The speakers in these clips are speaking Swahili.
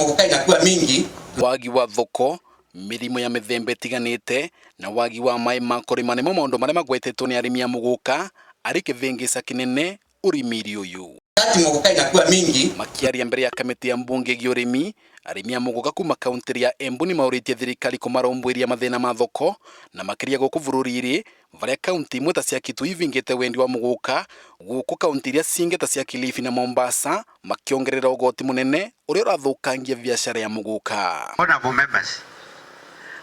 Muguka inakuwa mingi. Wagi wa thoko, mirimo ya mithemba itiganite na wagi wa mai ma kurima nimo maundu maria magwetetwo ni arimi a muguka ari kithingisa kinene urimiri uyu. Muguka inakuwa mingi. Makiaria mbere ya kamiti ya mbunge gi urimi, arimi a muguka kuma kaunti ya Embu ni mauritie thirikari kumaromboiria mathina ma thoko na makiria guku bururi-ri varia kaunti imwe ta cia Kitui ivingite wendi wa muguka, guku kaunti iria cingi ta cia Kilifi na Mombasa makiongerera ugoti munene uria urathukangia biashara ya muguka. Honorable members,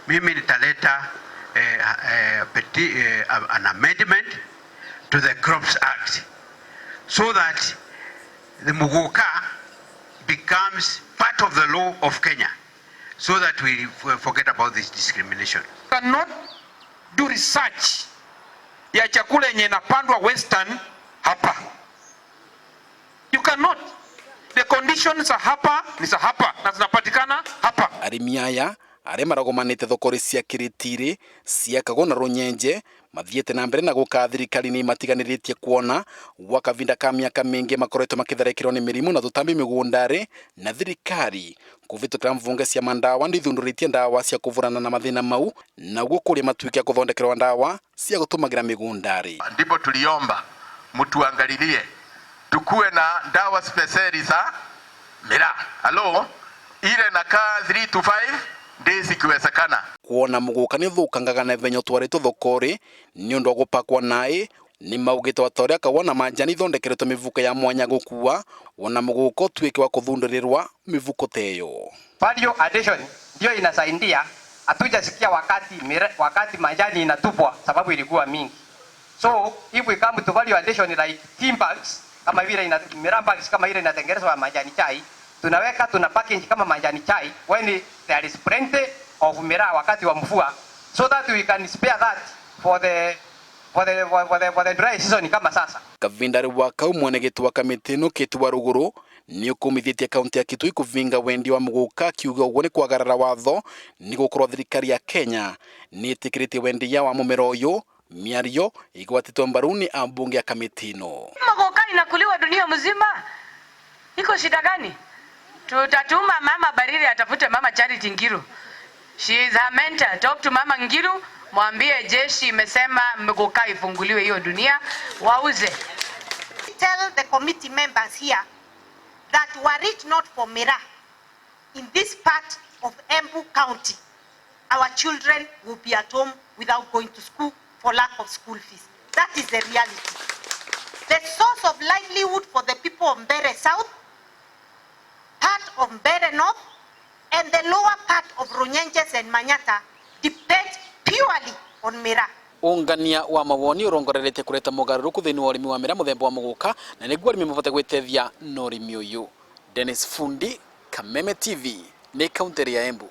mimi nitaleta an amendment to the Crops Act so that the muguka becomes part of the law of Kenya, so that we forget about this discrimination. Cannot do research ya chakula yenye inapandwa Western hapa. You cannot. The conditions are hapa, ni za hapa na zinapatikana hapa. Arimi aya aria maragomanite thokori cia Kiritiri, Ciakago na Runyenje mathiete na mbere na guka thirikari ni matiganiritie kuona gwa kavinda ka miaka mingi makoretwo makitharekirwo ni mirimu na tutambi migundari na thirikari kuvitukira mvunge cia mandawa ndithunduritie ndawa cia kuvurana na mathina mau na gukuria matuike kuthondekerwa ndawa cia gutumagira migundari. Ndipo tuliomba mtuangalilie tukue na ndawa speciali za miraa. Ile nakaa 3 to 5 days ikiwezekana. Kuona muguka ni thukangaga na venyo twaritwo thokori ni undu wa gupakwa nai ni maugite watoria kawana majani thondekeretwo mivuko ya mwanya gukua wona muguka utwike wa kuthundirirwa mivuko teyo. Value addition ndio inasaidia, hatujasikia wakati majani inatupwa sababu ilikuwa mingi. So if we come to value addition like tin bags kama vile miraa bags kama ile inatengenezwa majani chai, tuna package kama majani chai when there is plenty of miraa wakati wa mvua, so that we can spare that for the dry season kama sasa. Kavindari wa kau mwenegeti wa kamiti no Kitwa Ruguru ni ukumithietie kaunti ya Kitui kuvinga wendi wa muguka kiuga uguo ni kwagarara watho ni gukorwo thirikari ya Kenya ni itikiritie wendi ya wa mumero uyu miario igwatitwo mbaruni a mbunge ya kamiti no. Muguka inakuliwa dunia mzima. Iko shida gani? Tutatuma mama Bariri atafute mama Charity Ngilu. She is her mentor. Talk to mama Ngilu, mwambie jeshi imesema muguka ifunguliwe hiyo dunia wauze. Tell the committee members here that were it not for miraa in this part of Embu County, our children will be at home without going to school for lack of school fees. That is the reality. The source of livelihood for the people of Mbeere South, part of Mbeere North, and the lower part of Runyenjes and Manyata depends purely on miraa. Ungania wa mawoni urongorerete kureta mugaruruku thini wa urimi wa miraa muthemba wa muguka na niguo arimi mavote gwitethia no urimi uyu. Dennis Fundi, Kameme TV, ni kaunti ya Embu.